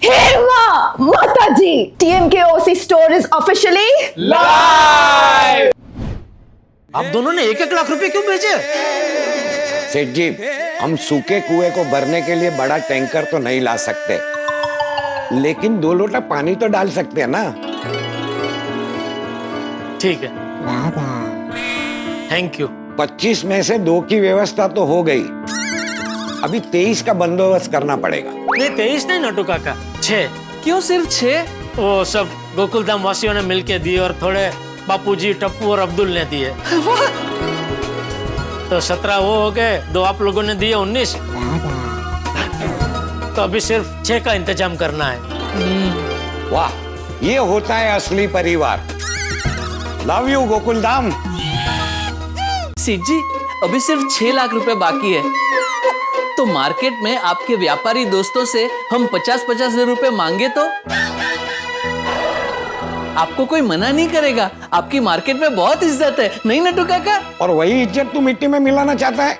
हेमा माताजी, TMK OC store is officially live. आप दोनों ने 1-1 लाख रुपए क्यों भेजे? सेठ जी, हम सूखे कुएं को भरने के लिए बड़ा टैंकर तो नहीं ला सकते, लेकिन 2 लोटा पानी तो डाल सकते हैं ना। ठीक है, थैंक यू। 25 में से 2 की व्यवस्था तो हो गई, अभी 23 का बंदोबस्त करना पड़ेगा। नहीं 23 नहीं नटू काका, 6। क्यों सिर्फ 6? वो सब गोकुलधाम वासियों ने मिलके दिए और थोड़े बापूजी, टप्पू और अब्दुल ने दिए। तो 17 वो हो गए, 2 आप लोगों ने दिए, 19। तो अभी सिर्फ 6 का इंतजाम करना है। वाह, ये होता है असली परिवार। Love you Gokuldham. सेठ जी, अभी सिर्फ 6 लाख रुपए बाकी है, तो मार्केट में आपके व्यापारी दोस्तों से हम 50-50 हजार रुपए मांगे तो आपको कोई मना नहीं करेगा। आपकी मार्केट में बहुत इज्जत है, नहीं नटू काका? और वही इज्जत तू मिट्टी में मिलाना चाहता है।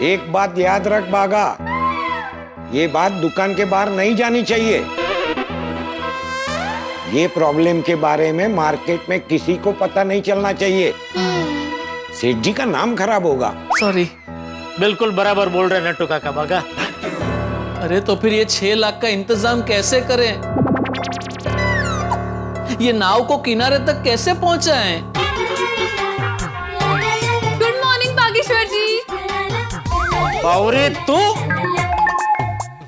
एक बात याद रख बागा, ये बात दुकान के बाहर नहीं जानी चाहिए। ये प्रॉब्लम के बारे में मार्केट में किसी को पता नहीं चलना चाहिए, सेठ जी का नाम खराब होगा। सॉरी। बिल्कुल बराबर बोल रहे नट्टू काका बागा। अरे तो फिर ये 6 लाख का इंतजाम कैसे करें? ये नाव को किनारे तक कैसे पहुंचाएं? गुड मॉर्निंग बागेश्वर जी। बावरे तू?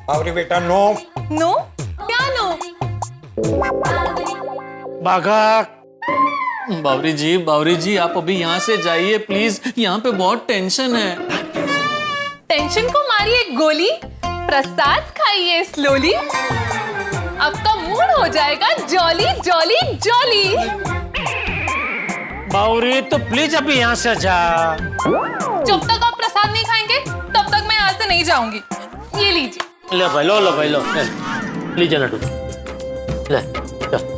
बावरी बेटा, नो। नो? क्या नो? बागा, बावरी जी आप अभी यहाँ से जाइए प्लीज, यहाँ पे बहुत टेंशन है। टेंशन को मारिए गोली, प्रसाद खाइए स्लोली, आपका मूड हो जाएगा जॉली जॉली जॉली। बावरी तो प्लीज अभी यहाँ से जा। जब तक आप प्रसाद नहीं खाएंगे तब तक मैं यहाँ से नहीं जाऊंगी। ये लीजिए। ले भाई, लो भाई, लो लीजिए नटू, ले चल।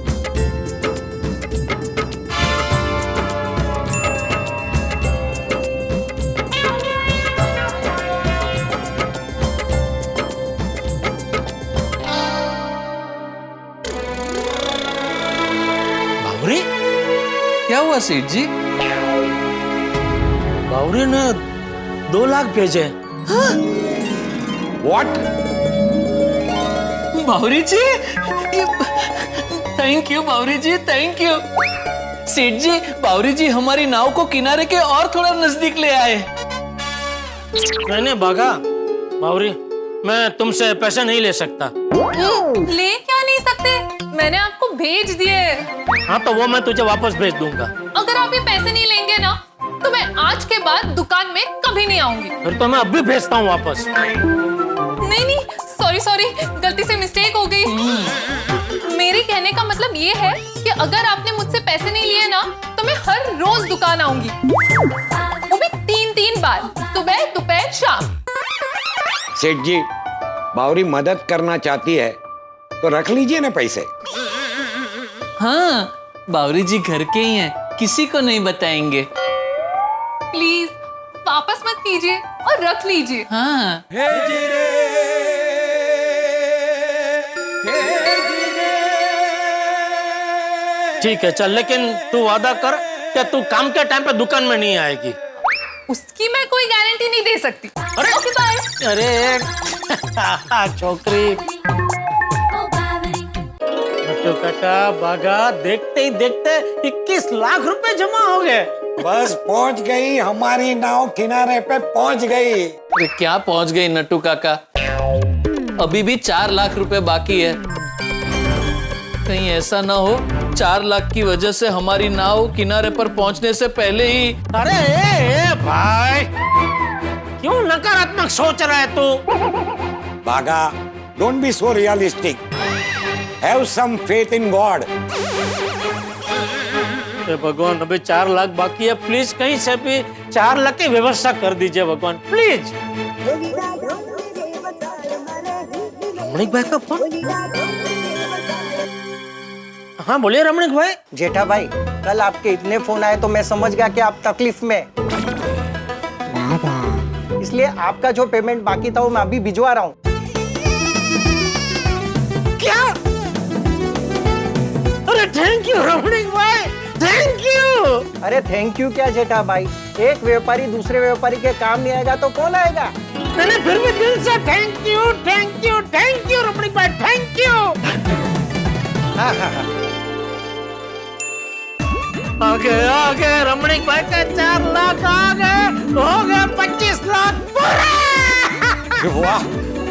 बावरी, क्या हुआ सेठ जी? बावरी ने 2 लाख भेजे। What? Bawri ji, thank you Bawri ji, thank you. Seth ji, बावरी जी हमारी नाव को किनारे के और थोड़ा नजदीक ले आए। नहीं बागा, बावरी मैं तुमसे पैसे नहीं ले सकता। ले क्या नहीं सकते, मैंने आपको भेज दिए। हाँ तो वो मैं तुझे वापस भेज दूंगा। अगर आप ये पैसे नहीं लेंगे ना तो मैं आज के बाद दुकान में कभी नहीं आऊंगी। फिर तो मैं अभी भेजता हूँ वापस। नहीं, सॉरी, गलती से मिस्टेक हो गई। मेरे कहने का मतलब ये है कि अगर आपने मुझसे पैसे नहीं लिए ना तो मैं हर रोज दुकान आऊंगी, वो भी 3-3 बार, सुबह दोपहर शाम। सेठ जी, बावरी मदद करना चाहती है तो रख लीजिए ना पैसे। हाँ, बावरी जी घर के ही हैं, किसी को नहीं बताएंगे। प्लीज वापस मत कीजिए और रख लीजिए। हाँ। ठीक है चल, लेकिन तू वादा कर कि तू काम के टाइम पे दुकान में नहीं आएगी। उसकी मैं कोई गारंटी नहीं दे सकती। अरे ओके बाय। अरे छोकरी, नट्टू काका बागा देखते ही देखते 21 लाख रुपए जमा हो गए। बस पहुंच गई, हमारी नाव किनारे पे पहुंच गई। अरे क्या पहुंच गई नट्टू काका, अभी भी 4 लाख रुपए बाकी है। कहीं ऐसा ना हो 4 लाख की वजह से हमारी नाव किनारे पर पहुंचने से पहले ही। अरे भाई, क्यों नकारात्मक सोच रहा है तू? Bagha, don't be so realistic, have some faith in god. भगवान, अभी 4 लाख बाकी है, प्लीज कहीं से भी 4 लाख की व्यवस्था कर दीजिए भगवान, प्लीज। रमणीक भाई का फोन। हाँ बोलिए रमणीक भाई। जेठा भाई, कल आपके इतने फोन आए तो मैं समझ गया कि आप तकलीफ में, इसलिए आपका जो पेमेंट बाकी था वो मैं अभी भिजवा रहा हूँ। क्या? अरे thank you Ramnik bhai, thank you. अरे थैंक यू क्या जेठा भाई, एक व्यापारी दूसरे व्यापारी के काम नहीं आएगा तो कौन आएगा? मैंने फिर भी दिल से thank you thank you thank you Ramnik bhai, thank you. आ गए रमणीक भाई का 4 लाख आ गए, हो गए 25 लाख पूरे। वाह,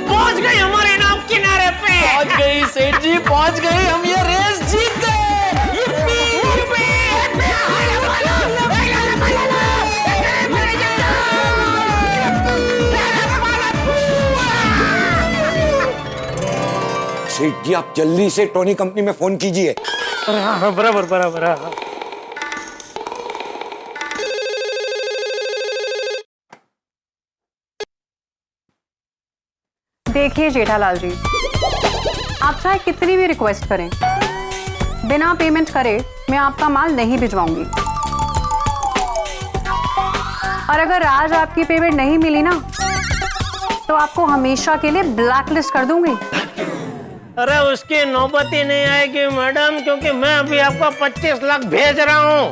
पहुंच गई हमारे नाम किनारे पे। पहुंच गई सेठ जी, पहुंच गई, हम ये रेस जीत गए। सेठ जी आप जल्दी से टोनी कंपनी में फोन कीजिए। हाँ, बराबर बराबर। हाँ। देखिए जेठालाल जी, आप चाहे कितनी भी रिक्वेस्ट करें, बिना पेमेंट करे मैं आपका माल नहीं भिजवाऊंगी। और अगर आज आपकी पेमेंट नहीं मिली ना, तो आपको हमेशा के लिए ब्लैक लिस्ट कर दूंगी। अरे उसकी नौबत ही नहीं आएगी मैडम, क्योंकि मैं अभी आपको 25 लाख भेज रहा हूँ।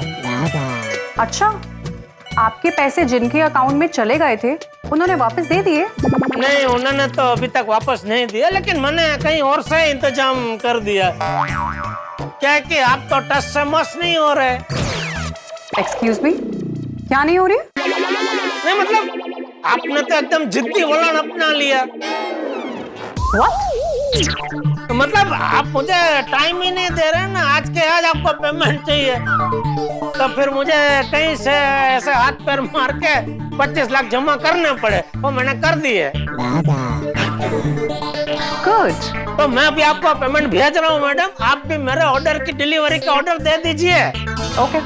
अच्छा, आपके पैसे जिनके अकाउंट में चले गए थे उन्होंने वापस दे दिए? नहीं, उन्होंने तो अभी तक वापस नहीं दिया, लेकिन मैंने कहीं और से इंतजाम कर दिया। क्या है कि आप तो टस से मस नहीं हो रहे। एक्सक्यूज मी, क्या नहीं हो रही? नहीं मतलब आपने तो एकदम जिद्दी वलन अपना लिया। What? मतलब आप मुझे टाइम ही नहीं दे रहे ना, आज के आज आपको पेमेंट चाहिए, तो फिर मुझे कहीं से ऐसे हाथ पैर मार के 25 लाख जमा करने पड़े, वो मैंने कर दिए। गुड। तो मैं भी आपको पेमेंट भेज रहा हूँ मैडम, आप भी मेरे ऑर्डर की डिलीवरी का ऑर्डर दे दीजिए। ओके।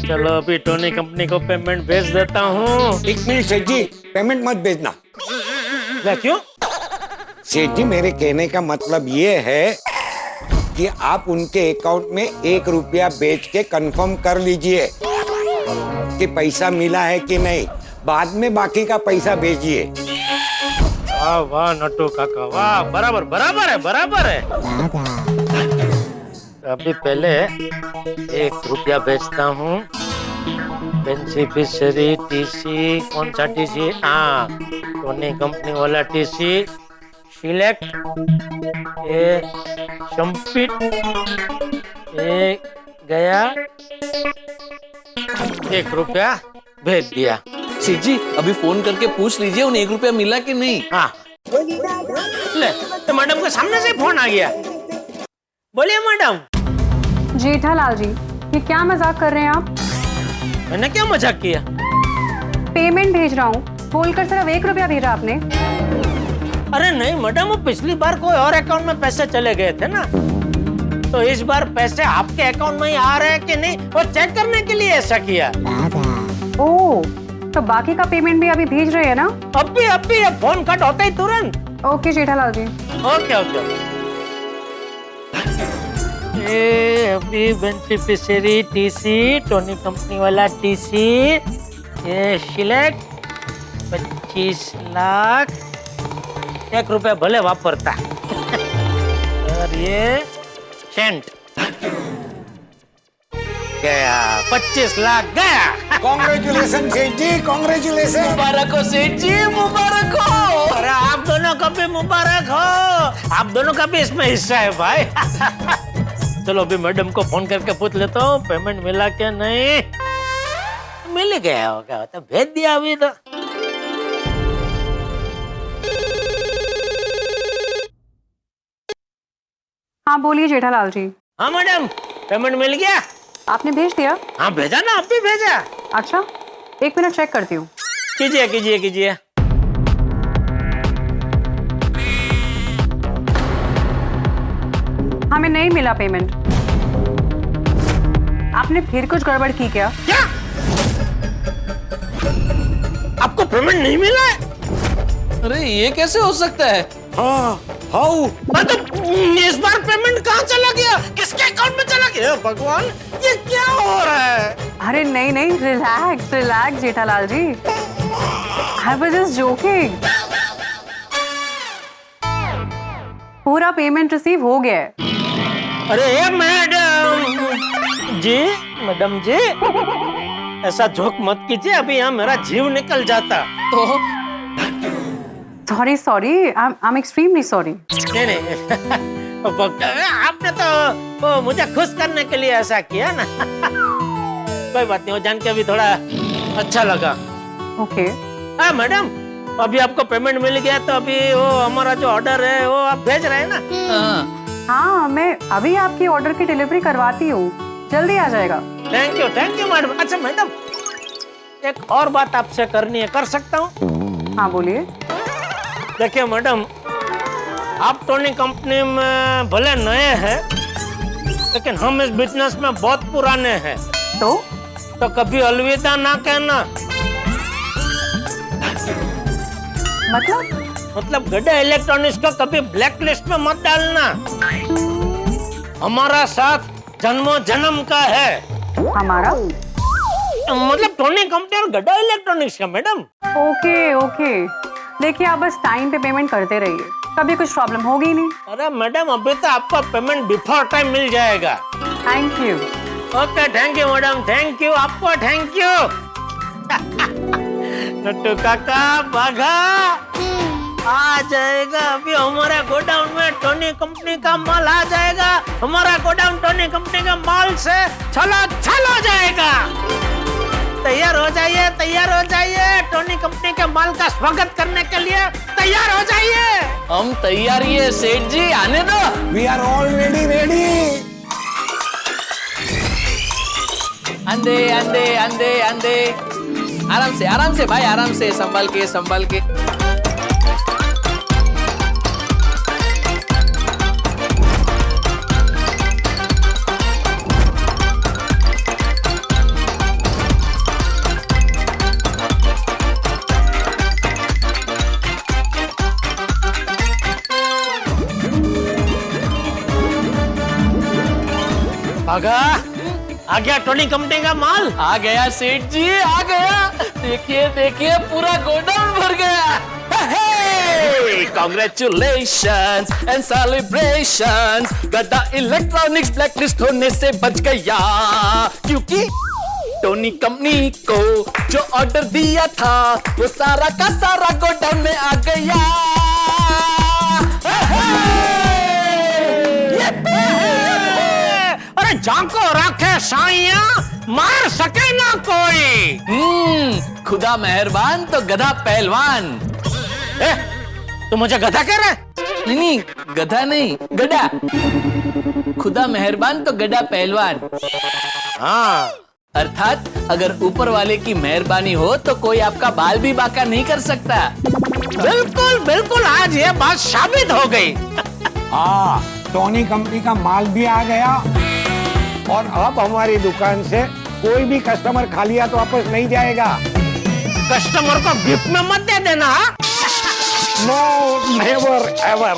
चलो अभी टोनी कंपनी को पेमेंट भेज देता हूँ। एक मिनट सेठ जी, पेमेंट मत भेजना। क्यों? सेठ जी मेरे कहने का मतलब ये है कि आप उनके अकाउंट में 1 रुपया बेच के कंफर्म कर लीजिए कि पैसा मिला है कि नहीं, बाद में बाकी का पैसा भेजिए। वाह वाह नट्टू काका, वाह, बराबर बराबर है, बराबर है। अभी पहले 1 रुपया बेचता हूँ। बेनिफिशियरी टीसी, कौन सा टीसी? हाँ, टोनी कंपनी वाला टीसी। सिलेक्ट, ये शम्पिट, ये गया, 1 रुपया भेज दिया। सेठ जी अभी फोन करके पूछ लीजिए उन्हें 1 रुपया मिला कि नहीं। हाँ ले, तो मैडम के सामने से फोन आ गया। बोलिए मैडम। जेठालाल जी, ये क्या मजाक कर रहे हैं आप? मैंने क्या मजाक किया? पेमेंट भेज रहा हूँ, बोलकर सिर्फ 1 रुपया भेजा आपने। अरे नहीं मैडम, वो पिछली बार कोई और अकाउंट में पैसे चले गए थे ना, तो इस बार पैसे आपके अकाउंट में ही आ रहे हैं कि नहीं, वो चेक करने के लिए ऐसा किया। ओह, तो बाकी का पेमेंट भी अभी भेज रहे हैं ना? अभी फोन कट होता ही तुरंत। Okay Jethalal ji. Okay okay. ये अभी बेनिफिशियरी टीसी, टोनी कंपनी वाला टीसी, ये सिलेक्ट 25 लाख, 1 रुपया भले वापरता। और ये सेंट गया, 25 लाख गया। कॉन्ग्रेचुलेशन सेठ जी, कॉन्ग्रेचुलेशन। मुबारक हो सेठ जी, मुबारक हो। अरे आप दोनों का भी मुबारक हो, आप दोनों का भी इसमें हिस्सा है भाई। चलो अभी मैडम को फोन करके पूछ लेता हूँ पेमेंट मिला क्या नहीं। मिल गया होगा तो भेज दिया अभी तो। हाँ बोलिए जेठालाल जी। हाँ मैडम, पेमेंट मिल गया। आपने भेज दिया? हाँ भेजा ना, अब भी भेजा। अच्छा, 1 मिनट चेक करती हूँ। कीजिए कीजिए कीजिए। हमें नहीं मिला पेमेंट। आपने फिर कुछ गड़बड़ की क्या? क्या आपको पेमेंट नहीं मिला है? अरे ये कैसे हो सकता है? हाँ, हाउ? तो इस बार पेमेंट कहाँ चला गया, किसके अकाउंट में चला गया? भगवान, ये क्या हो रहा है? अरे नहीं नहीं, relax relax Jethalal ji, I was just joking. पूरा पेमेंट रिसीव हो गया है। अरे मैडम जी, मैडम जी, ऐसा जोक मत कीजिए, अभी यहाँ मेरा जीव निकल जाता। तो sorry sorry, I am extremely sorry. नहीं नहीं, आपने तो वो मुझे खुश करने के लिए ऐसा किया ना। कोई बात नहीं, वो जान के अभी थोड़ा अच्छा लगा। ओके। हाँ मैडम, अभी आपको पेमेंट मिल गया तो अभी वो हमारा जो ऑर्डर है वो आप भेज रहे हैं ना? हाँ, हाँ, मैं अभी आपकी ऑर्डर की डिलीवरी करवाती हूँ, जल्दी आ जाएगा। Thank you madam. अच्छा मैडम, एक और बात आपसे करनी है, कर सकता हूँ? हाँ बोलिए। देखिए मैडम, आप टोनी कंपनी में भले नए हैं, लेकिन हम इस बिजनेस में बहुत पुराने हैं। तो कभी अलविदा ना कहना। मतलब गड्ढा इलेक्ट्रॉनिक्स को कभी ब्लैक लिस्ट में मत डालना। हमारा साथ जन्मों जन्म का है। हमारा मतलब टोनी कंपनी और गड्ढा इलेक्ट्रॉनिक्स का मैडम। ओके ओके, देखिए आप बस टाइम पे पेमेंट करते रहिए, कभी कुछ प्रॉब्लम होगी नहीं। अरे मैडम, अभी तो आपको पेमेंट बिफोर टाइम मिल जाएगा। Thank you. Okay, thank you madam, thank you, आपको थैंक यू। नट्टू काका बाघा आ जाएगा, अभी हमारे गोडाउन में टोनी कंपनी का माल आ जाएगा। हमारा गोडाउन टोनी कंपनी के माल से छल हो जाएगा। तैयार हो जाइए, तैयार हो जाइए, टोनी कंपनी के माल का स्वागत करने के लिए तैयार हो जाइए। हम तैयार ही है सेठ जी, आने दो। We are already ready. अंधे अंधे अंधे अंधे, आराम से भाई, आराम से, संभाल के संभाल के। बाघा, आ गया टोनी कंपनी का माल। आ गया सेठ जी, आ गया। देखिए देखिए, पूरा गोडाउन भर गया। Congratulations and celebrations, गड्ढा इलेक्ट्रॉनिक्स ब्लैकलिस्ट होने से बच गया, क्योंकि टोनी कंपनी को जो ऑर्डर दिया था वो सारा का सारा गोडाउन में आ गया। अरे जाको रखे साइया, मार सके ना कोई। खुदा मेहरबान तो गधा पहलवान। तू मुझे गधा कह रहा है? नहीं, गधा नहीं, गधा। खुदा मेहरबान तो गधा पहलवान। हाँ, अर्थात अगर ऊपर वाले की मेहरबानी हो तो कोई आपका बाल भी बांका नहीं कर सकता। बिल्कुल बिल्कुल, आज ये बात साबित हो गई। हाँ, टोनी कंपनी का माल भी आ गया और अब हमारी दुकान से कोई भी कस्टमर खाली हाथ वापस नहीं जाएगा। कस्टमर को गिफ्ट में मत दे देना। No, never ever.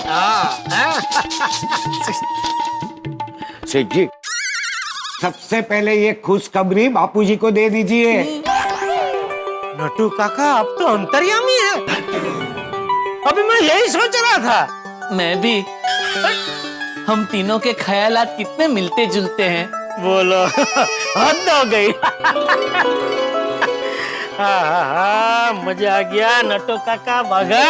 Seth ji, सबसे पहले ये खुशखबरी बापूजी को दे दीजिए। नट्टू काका, अब तो अंतर्यामी है। अभी मैं यही सोच रहा था। मैं भी। हम तीनों के ख्यालात कितने मिलते जुलते हैं। बोलो, हद हो गई। हाँ, मजा आ गया नट्टू काका बाघा।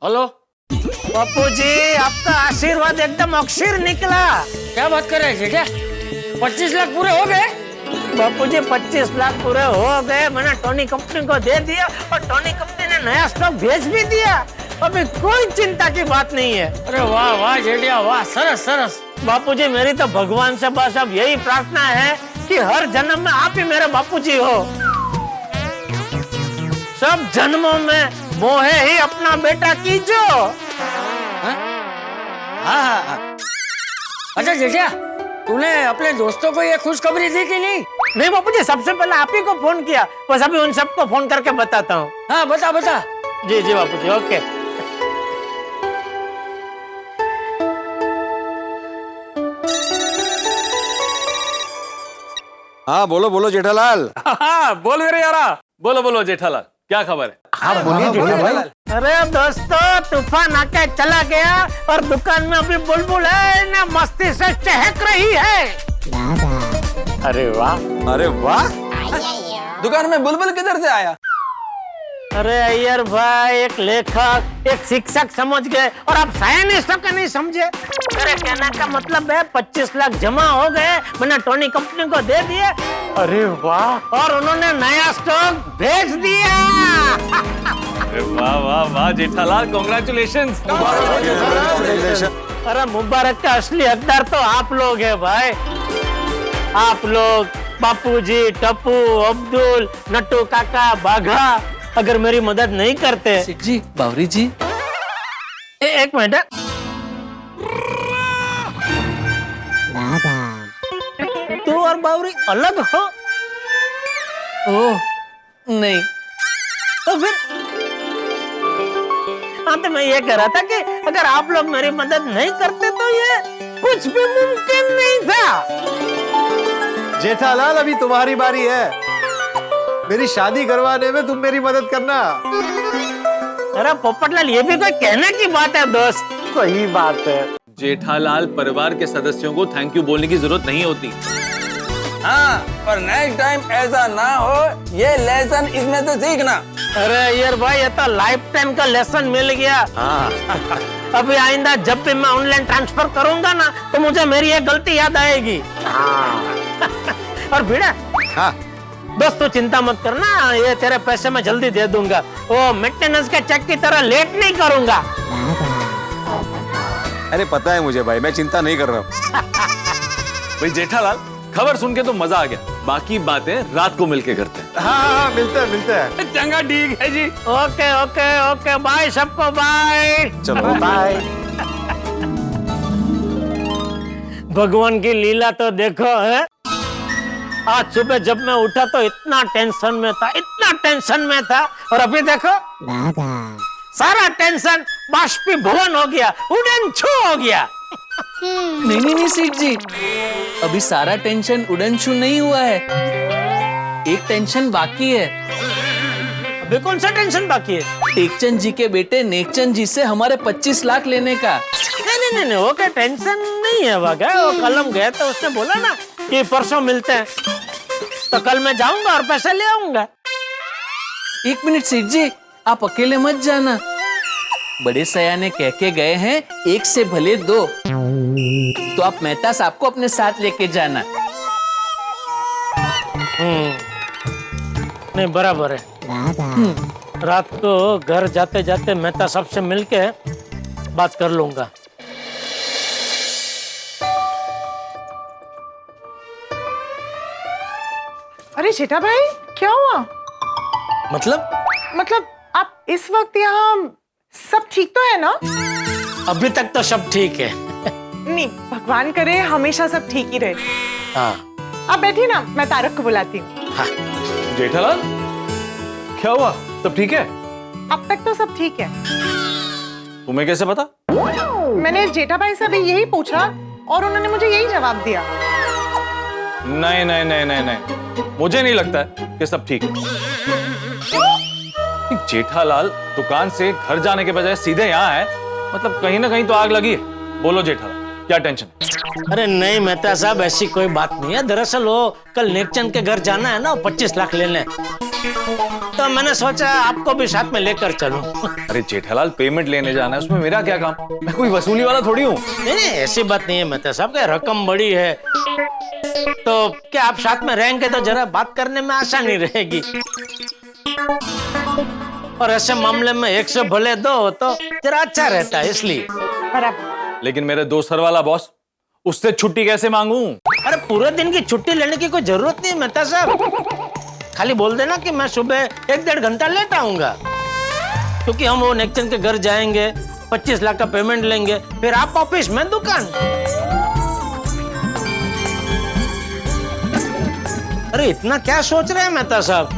हेलो बापूजी, आपका आशीर्वाद एकदम अक्षर निकला। क्या बात कर रहे हैं? क्या 25 लाख पूरे हो गए? बापूजी 25 लाख पूरे हो गए, मैंने टोनी कंपनी को दे दिया और टोनी कंपनी ने नया स्टॉक भेज भी दिया। अभी कोई चिंता की बात नहीं है। अरे वाह वाह जेठिया, वाह, सरस सरस। बापूजी, मेरी तो भगवान से बस अब यही प्रार्थना है कि हर जन्म में आप ही मेरे बापूजी हो। सब जन्मों में मोहे ही अपना बेटा कीजो। हाँ। अच्छा जेठिया, तूने अपने दोस्तों को ये खुशखबरी दी कि नहीं? नहीं बापूजी, सबसे पहले आप ही को फोन किया, बस अभी उन सबको फोन करके बताता हूँ। हाँ, बता बता। जी जी बापूजी, ओके। हाँ बोलो बोलो जेठालाल। हाँ, बोल मेरे यारा, बोलो बोलो जेठालाल, क्या खबर है? हाँ बोलिए जेठा भाई। अरे दोस्तों, तूफान आके चला गया और दुकान में अभी बुलबुल है ना, मस्ती से चहक रही है। अरे वाह, अरे वाह, दुकान में बुलबुल किधर से आया? अरे अय्यर भाई, एक लेखक, एक शिक्षक समझ गए और आप साइंटिस्ट का नहीं समझे। मेरे कहने का मतलब है 25 लाख जमा हो गए, मैंने टोनी कंपनी को दे दिए। अरे वाह, और उन्होंने नया स्टॉक भेज दिया। अरे वाह वाह वाह जेठालाल, कॉन्ग्रेचुलेशंस। अरे मुबारक का असली हकदार तो आप लोग हैं भाई। आप लोग, बापूजी, टप्पू, अब्दुल, नट्टू काका, बाघा, अगर मेरी मदद नहीं करते। सेठ जी, बावरी जी, एक मिनट, तू और बावरी अलग हो? ओह नहीं, तो फिर? हाँ, तो मैं ये कह रहा था कि अगर आप लोग मेरी मदद नहीं करते तो ये कुछ भी मुमकिन नहीं था। जेठालाल, अभी तुम्हारी बारी है। मेरी शादी करवाने में तुम मेरी मदद करना। अरे पोपटलाल, ये भी कोई कहने की बात है दोस्त? सही बात है। जेठालाल, परिवार के सदस्यों को थैंक यू बोलने की जरूरत नहीं होती। हाँ, पर नेक्स्ट टाइम ऐसा ना हो, ये लेसन इसमें से सीखना। अरे यार भाई, ये तो लाइफ टाइम का लेसन मिल गया। अभी आइंदा जब भी मैं ऑनलाइन ट्रांसफर करूंगा ना, तो मुझे मेरी ये गलती याद आएगी। और भिड़ा, हाँ। दोस्त तू चिंता मत करना, ये तेरे पैसे मैं जल्दी दे दूंगा। वो मेंटेनेंस के चेक की तरह लेट नहीं करूंगा। अरे पता है मुझे भाई, मैं चिंता नहीं कर रहा हूँ। भाई जेठालाल, खबर सुन के तो मजा आ गया, बाकी बातें रात को मिलके करते हैं। हाँ, मिलते हैं। चंगा, ठीक है जी। ओके ओके ओके, बाय सबको, बाय। चलो बाय। भगवान की लीला तो देखो है। आज सुबह जब मैं उठा तो इतना टेंशन में था, और अभी देखो सारा टेंशन बाष्पीभवन हो गया, उड़न छू हो गया। नहीं सेठ जी, अभी सारा टेंशन उड़न छू नहीं हुआ है, एक टेंशन बाकी है। अभी कौन सा टेंशन बाकी है? टेकचंद जी के बेटे नेकचंद जी से हमारे 25 लाख लेने का। नहीं, वो क्या टेंशन नहीं है बागा। वो कलम गया तो उसने बोला ना कि परसों मिलते हैं, तो कल मैं जाऊंगा और पैसे ले आऊंगा। एक मिनट सेठ जी, आप अकेले मत जाना। बड़े सयाने कह के गए हैं, एक से भले दो, तो आप मेहता साहब को अपने साथ लेके जाना। नहीं, बराबर है। रात को घर जाते जाते मेहता साहब से मिलके बात कर लूंगा। अरे जेठा भाई, क्या हुआ? मतलब आप इस वक्त यहाँ, सब ठीक तो है ना? अभी तक तो सब ठीक है। नहीं, भगवान करे हमेशा सब ठीक ही रहे। हाँ आप बैठिए ना, मैं तारक को बुलाती हूँ। हाँ। जेठालाल, क्या हुआ? सब ठीक है? अब तक तो सब ठीक है। तुम्हें कैसे पता? मैंने जेठा भाई से अभी यही पूछा और उन्होंने मुझे यही जवाब दिया। नहीं, मुझे नहीं लगता है कि सब ठीक है। जेठालाल दुकान से घर जाने के बजाय सीधे यहाँ है, मतलब कहीं ना कहीं तो आग लगी है। बोलो जेठालाल, क्या टेंशन है? अरे नहीं मेहता साहब, ऐसी कोई बात नहीं है। दरअसल वो कल नेकचंद के घर जाना है ना, 25 लाख लेने, तो मैंने सोचा आपको भी साथ में लेकर चलूं। अरे जेठालाल, पेमेंट लेने जाना है, उसमें मेरा क्या काम? मैं कोई वसूली वाला थोड़ी हूँ। नहीं, ऐसी बात नहीं है मेहता साहब, क्या रकम बड़ी है, तो क्या आप साथ में रहेंगे तो जरा बात करने में आसानी रहेगी। और ऐसे मामले में एक से भले दो तो जरा अच्छा रहता है, इसलिए। लेकिन मेरे दो सर वाला बॉस, उससे छुट्टी कैसे मांगूं? अरे पूरे दिन की छुट्टी लेने की कोई जरूरत नहीं मेहता साहब, खाली बोल देना कि मैं सुबह 1-1.5 घंटा लेट आऊंगा, क्योंकि हम वो नेकचंद के घर जाएंगे, 25 लाख का पेमेंट लेंगे, फिर आप ऑफिस में दुकान। अरे इतना क्या सोच रहे हैं मेहता साहब?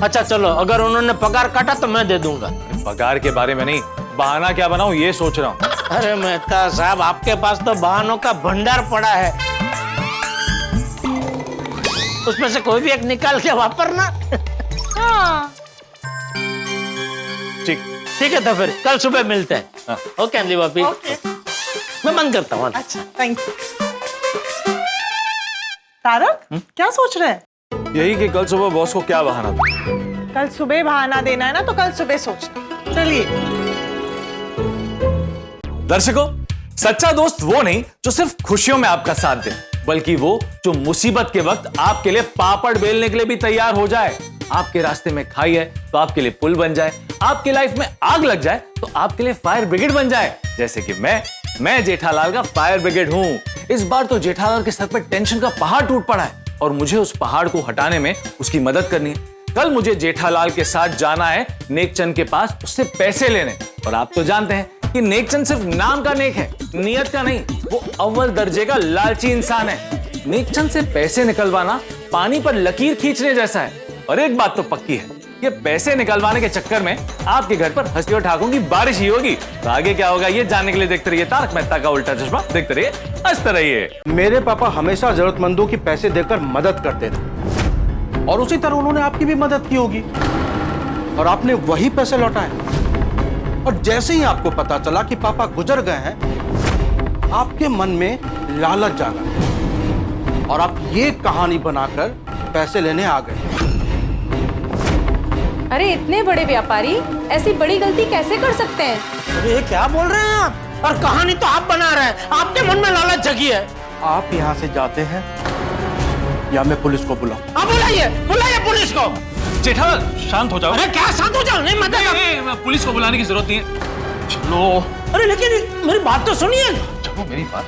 अच्छा चलो, अगर उन्होंने पगार काटा तो मैं दे दूंगा। पगार के बारे में नहीं, बहाना क्या बनाऊं ये सोच रहा हूँ। अरे मेहता साहब, आपके पास तो बहानों का भंडार पड़ा है, उसमें से कोई भी एक निकाल के वापरना। हाँ, ठीक है तो फिर कल सुबह मिलते हैं। हाँ। ओके अंजलि भाभी, ओके मैं बंद करता हूँ। अच्छा थैंक यू। तारक क्या सोच रहे हैं? यही कि कल सुबह बॉस को क्या बहाना था। कल सुबह बहाना देना है ना तो कल सुबह सोचना। चलिए। दर्शकों, सच्चा दोस्त वो नहीं जो सिर्फ खुशियों में आपका साथ दे, बल्कि वो जो मुसीबत के वक्त आपके लिए पापड़ बेलने के लिए भी तैयार हो जाए। आपके रास्ते में खाई है तो आपके लिए पुल बन जाए, आपकी लाइफ में आग लग जाए तो आपके लिए फायर ब्रिगेड बन जाए। जैसे कि मैं जेठालाल का फायर ब्रिगेड हूं। इस बार तो जेठालाल के सर पर टेंशन का पहाड़ टूट पड़ा है और मुझे उस पहाड़ को हटाने में उसकी मदद करनी है। कल मुझे जेठालाल के साथ जाना है नेकचंद के पास उससे पैसे लेने। और आप तो जानते हैं कि नेकचंद सिर्फ नाम का नेक है, नियत का नहीं। वो अव्वल दर्जे का लालची इंसान है। नेकचंद से पैसे निकलवाना पानी पर लकीर खींचने जैसा है। और एक बात तो पक्की है, ये पैसे निकलवाने के चक्कर में आपके घर पर हंसी और ठहाकों की बारिश ही होगी। तो आगे क्या होगा ये जानने के लिए देखते रहिए तारक मेहता का उल्टा चश्मा। देखते रहिए, हंसते रहिए। मेरे पापा हमेशा जरूरतमंदों की पैसे देकर मदद करते थे और उसी तरह उन्होंने आपकी भी मदद की होगी और आपने वही पैसे लौटाए। और जैसे ही आपको पता चला कि पापा गुजर गए हैं, आपके मन में लालच जागा और आप ये कहानी बनाकर पैसे लेने आ गए। अरे इतने बड़े व्यापारी ऐसी बड़ी गलती कैसे कर सकते हैं? अरे क्या बोल रहे हैं आप? और कहानी तो आप बना रहे हैं, आपके मन में लालच जगी है। आप यहाँ से जाते हैं या मैं पुलिस को बुलाऊं? आप बुलाइए पुलिस को। जेठालाल शांत हो जाओ। अरे क्या शांत हो जाओ, नहीं मतलब पुलिस को बुलाने की जरूरत नहीं है। चलो। अरे लेकिन मेरी बात तो सुनिए। चलो मेरी बात।